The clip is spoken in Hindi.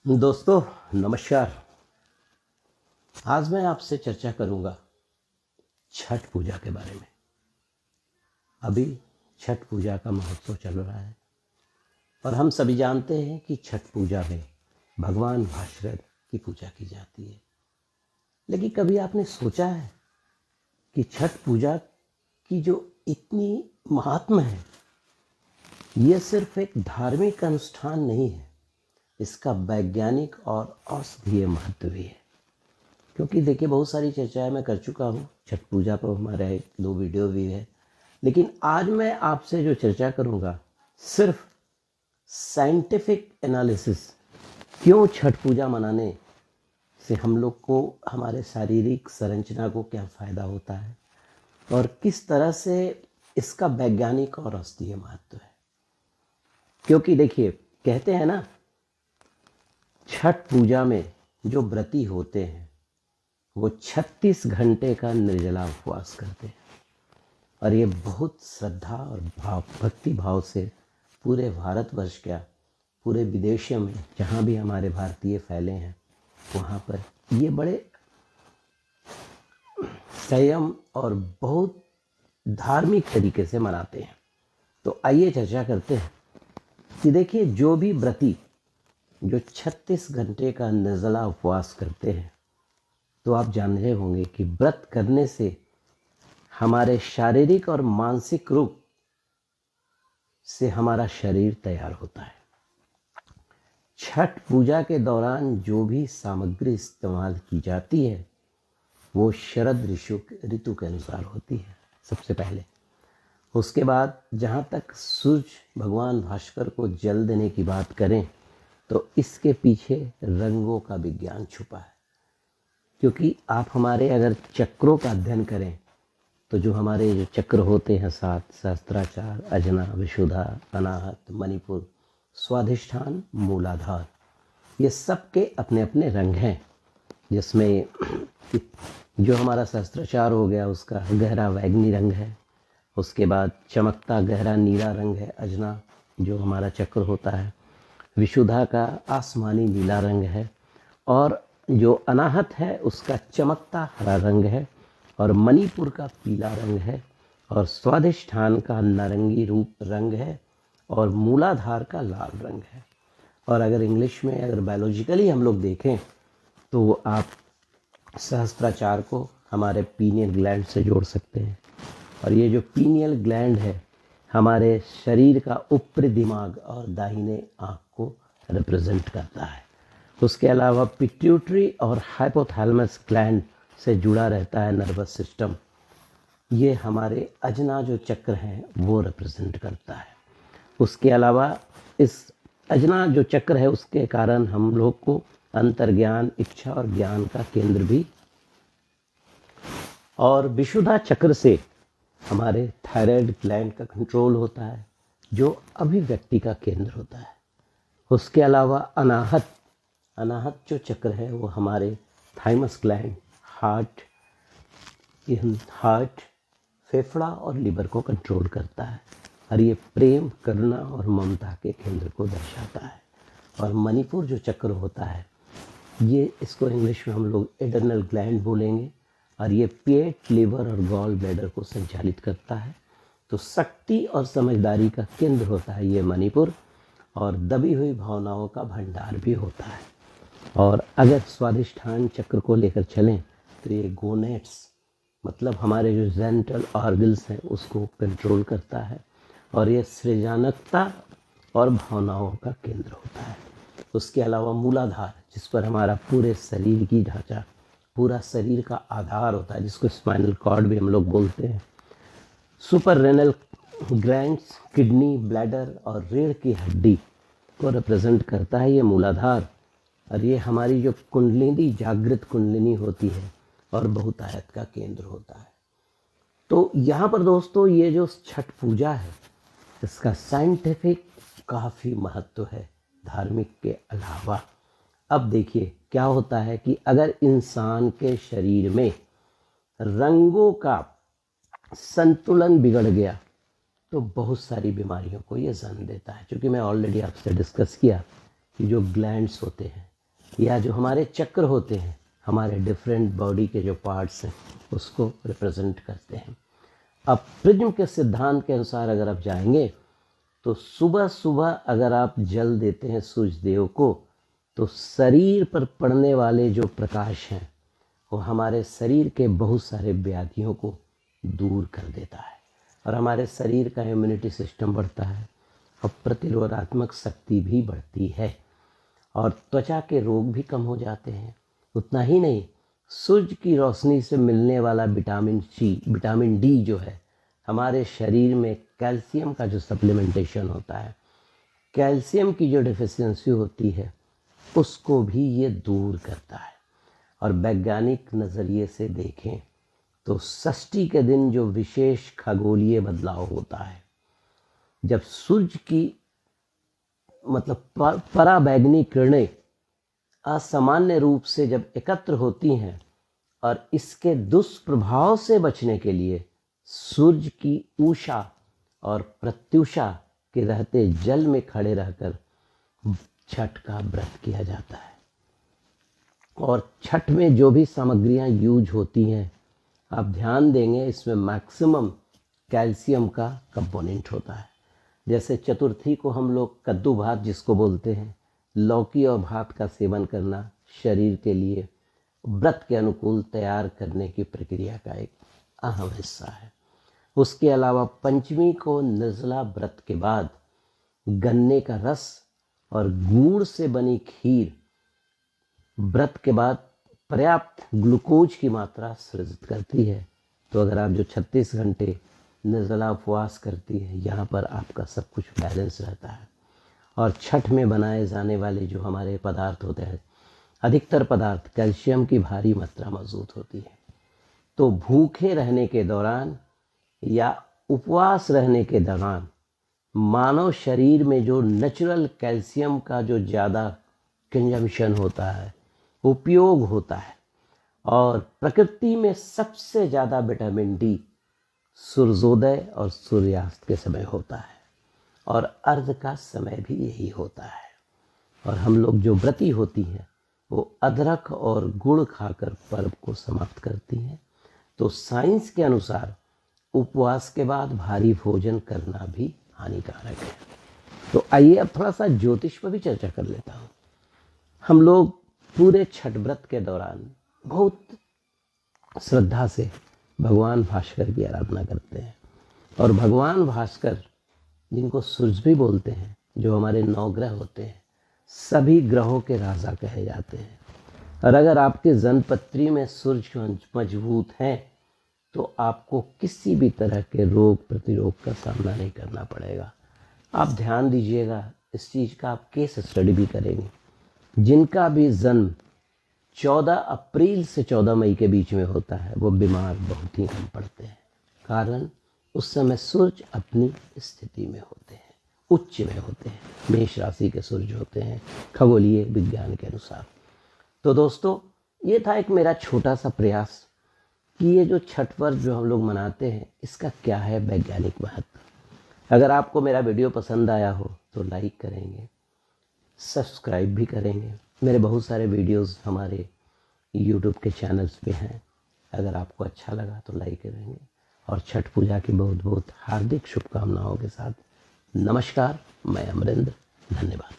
दोस्तों नमस्कार। आज मैं आपसे चर्चा करूंगा छठ पूजा के बारे में। अभी छठ पूजा का महोत्सव चल रहा है और हम सभी जानते हैं कि छठ पूजा में भगवान भास्कर की पूजा की जाती है। लेकिन कभी आपने सोचा है कि छठ पूजा की जो इतनी महात्म है, ये सिर्फ एक धार्मिक अनुष्ठान नहीं है, इसका वैज्ञानिक और औषधीय महत्व भी है। क्योंकि देखिए, बहुत सारी चर्चाएं मैं कर चुका हूँ छठ पूजा पर, हमारे 2 वीडियो भी है। लेकिन आज मैं आपसे जो चर्चा करूँगा सिर्फ साइंटिफिक एनालिसिस, क्यों छठ पूजा मनाने से हम लोग को हमारे शारीरिक संरचना को क्या फ़ायदा होता है और किस तरह से इसका वैज्ञानिक और औषधीय महत्व है। क्योंकि देखिए, कहते हैं ना, छठ पूजा में जो व्रती होते हैं वो 36 घंटे का निर्जला उपवास करते हैं और ये बहुत श्रद्धा और भक्ति भाव से पूरे भारतवर्ष क्या, पूरे विदेशों में जहाँ भी हमारे भारतीय फैले हैं वहाँ पर ये बड़े संयम और बहुत धार्मिक तरीके से मनाते हैं। तो आइए चर्चा करते हैं कि देखिए, जो भी व्रती जो 36 घंटे का निर्जला उपवास करते हैं, तो आप जान रहे होंगे कि व्रत करने से हमारे शारीरिक और मानसिक रूप से हमारा शरीर तैयार होता है। छठ पूजा के दौरान जो भी सामग्री इस्तेमाल की जाती है वो शरद ऋतु के अनुसार होती है सबसे पहले। उसके बाद जहाँ तक सूर्य भगवान भास्कर को जल देने की बात करें तो इसके पीछे रंगों का विज्ञान छुपा है। क्योंकि आप हमारे अगर चक्रों का अध्ययन करें तो जो हमारे जो चक्र होते हैं 7, सहस्त्राचार, अजना, विशुद्धा, अनाहत, मणिपुर, स्वाधिष्ठान, मूलाधार, ये सब के अपने अपने रंग हैं। जिसमें जो हमारा सहस्त्राचार हो गया उसका गहरा बैंगनी रंग है। उसके बाद चमकता गहरा नीला रंग है अजना, जो हमारा चक्र होता है। विशुद्धा का आसमानी नीला रंग है और जो अनाहत है उसका चमकता हरा रंग है और मणिपुर का पीला रंग है और स्वाधिष्ठान का नारंगी रूप रंग है और मूलाधार का लाल रंग है। और अगर इंग्लिश में अगर बायोलॉजिकली हम लोग देखें तो आप सहस्त्राचार को हमारे पीनियल ग्लैंड से जोड़ सकते हैं और ये जो पीनियल ग्लैंड है हमारे शरीर का ऊपरी दिमाग और दाहिने आँख को रिप्रेजेंट करता है। उसके अलावा पिट्यूटरी और हाइपोथैलेमस ग्लैंड से जुड़ा रहता है नर्वस सिस्टम, ये हमारे अजना जो चक्र हैं वो रिप्रेजेंट करता है। उसके अलावा इस अजना जो चक्र है उसके कारण हम लोग को अंतर्ज्ञान, इच्छा और ज्ञान का केंद्र भी, और विशुद्धा चक्र से हमारे थायराइड ग्लैंड का कंट्रोल होता है जो अभिव्यक्ति का केंद्र होता है। उसके अलावा अनाहत जो चक्र है वो हमारे थाइमस ग्लैंड, हार्ट, फेफड़ा और लिवर को कंट्रोल करता है और ये प्रेम, करुणा और ममता के केंद्र को दर्शाता है। और मणिपुर जो चक्र होता है ये, इसको इंग्लिश में हम लोग एडर्नल ग्लैंड बोलेंगे और ये पेट, लिवर और गॉल ब्लैडर को संचालित करता है। तो शक्ति और समझदारी का केंद्र होता है ये मणिपुर और दबी हुई भावनाओं का भंडार भी होता है। और अगर स्वाधिष्ठान चक्र को लेकर चलें तो ये गोनेट्स, मतलब हमारे जो जेंटल ऑर्गन्स हैं उसको कंट्रोल करता है और ये सृजनात्मकता और भावनाओं का केंद्र होता है। उसके अलावा मूलाधार, जिस पर हमारा पूरे शरीर की ढांचा, पूरा शरीर का आधार होता है, जिसको स्पाइनल कॉर्ड भी हम लोग बोलते हैं। Super renal glands, kidney, bladder और रीढ़ की हड्डी को रिप्रेजेंट करता है ये मूलाधार और ये हमारी जो कुंडलिनी, जागृत कुंडलिनी होती है और बहुतायत का केंद्र होता है। तो यहाँ पर दोस्तों ये जो छठ पूजा है इसका साइंटिफिक काफ़ी महत्व है धार्मिक के अलावा। अब देखिए क्या होता है कि अगर इंसान के शरीर में रंगों का संतुलन बिगड़ गया तो बहुत सारी बीमारियों को ये जन्म देता है। क्योंकि मैं ऑलरेडी आपसे डिस्कस किया कि जो ग्लैंड्स होते हैं या जो हमारे चक्र होते हैं, हमारे डिफरेंट बॉडी के जो पार्ट्स हैं उसको रिप्रेजेंट करते हैं। अब प्रिज्म के सिद्धांत के अनुसार अगर आप जाएंगे तो सुबह सुबह अगर आप जल देते हैं सूर्य देव को, तो शरीर पर पड़ने वाले जो प्रकाश हैं वो हमारे शरीर के बहुत सारे व्याधियों को दूर कर देता है और हमारे शरीर का इम्यूनिटी सिस्टम बढ़ता है और प्रतिरोधात्मक शक्ति भी बढ़ती है और त्वचा के रोग भी कम हो जाते हैं। उतना ही नहीं, सूर्य की रोशनी से मिलने वाला विटामिन डी जो है, हमारे शरीर में कैल्शियम का जो सप्लीमेंटेशन होता है, कैल्शियम की जो डिफिशियंसी होती है उसको भी ये दूर करता है। और वैज्ञानिक नज़रिए से देखें तो षष्ठी के दिन जो विशेष खगोलीय बदलाव होता है, जब सूर्य की पराबैंगनी किरणें असामान्य रूप से जब एकत्र होती हैं और इसके दुष्प्रभाव से बचने के लिए सूर्य की उषा और प्रत्युषा के रहते जल में खड़े रहकर छठ का व्रत किया जाता है। और छठ में जो भी सामग्रियां यूज होती हैं, आप ध्यान देंगे इसमें मैक्सिमम कैल्शियम का कंपोनेंट होता है। जैसे चतुर्थी को हम लोग कद्दू भात जिसको बोलते हैं, लौकी और भात का सेवन करना शरीर के लिए व्रत के अनुकूल तैयार करने की प्रक्रिया का एक अहम हिस्सा है। उसके अलावा पंचमी को निर्जला व्रत के बाद गन्ने का रस और गुड़ से बनी खीर व्रत के बाद पर्याप्त ग्लूकोज की मात्रा सृजित करती है। तो अगर आप जो 36 घंटे निर्जला उपवास करती है, यहाँ पर आपका सब कुछ बैलेंस रहता है। और छठ में बनाए जाने वाले जो हमारे पदार्थ होते हैं, अधिकतर पदार्थ कैल्शियम की भारी मात्रा मौजूद होती है। तो भूखे रहने के दौरान या उपवास रहने के दौरान मानव शरीर में जो नेचुरल कैल्शियम का जो ज़्यादा कंजम्पशन होता है, उपयोग होता है, और प्रकृति में सबसे ज़्यादा विटामिन डी सूर्योदय और सूर्यास्त के समय होता है और अर्ध का समय भी यही होता है। और हम लोग जो व्रती होती हैं वो अदरक और गुड़ खाकर पर्व को समाप्त करती हैं। तो साइंस के अनुसार उपवास के बाद भारी भोजन करना भी हानिकारक है। तो आइए अब थोड़ा सा ज्योतिष पर भी चर्चा कर लेता हूँ। हम लोग पूरे छठ व्रत के दौरान बहुत श्रद्धा से भगवान भास्कर की आराधना करते हैं। और भगवान भास्कर, जिनको सूर्य भी बोलते हैं, जो हमारे 9 ग्रह होते हैं, सभी ग्रहों के राजा कहे जाते हैं। और अगर आपके जन्मपत्री में सूर्य मजबूत हैं तो आपको किसी भी तरह के रोग प्रतिरोग का सामना नहीं करना पड़ेगा। आप ध्यान दीजिएगा, इस चीज़ का आप केस स्टडी भी करेंगे। जिनका भी जन्म 14 अप्रैल से 14 मई के बीच में होता है वो बीमार बहुत ही कम पड़ते हैं। कारण उस समय सूर्य अपनी स्थिति में होते हैं, उच्च में होते हैं, मेष राशि के सूर्य होते हैं खगोलीय विज्ञान के अनुसार। तो दोस्तों, ये था एक मेरा छोटा सा प्रयास कि ये जो छठ पर्व जो हम लोग मनाते हैं इसका क्या है वैज्ञानिक महत्व। अगर आपको मेरा वीडियो पसंद आया हो तो लाइक करेंगे, सब्सक्राइब भी करेंगे। मेरे बहुत सारे वीडियोस हमारे YouTube के चैनल्स पे हैं, अगर आपको अच्छा लगा तो लाइक करेंगे। और छठ पूजा की बहुत बहुत हार्दिक शुभकामनाओं के साथ नमस्कार। मैं अमरेंद्र, धन्यवाद।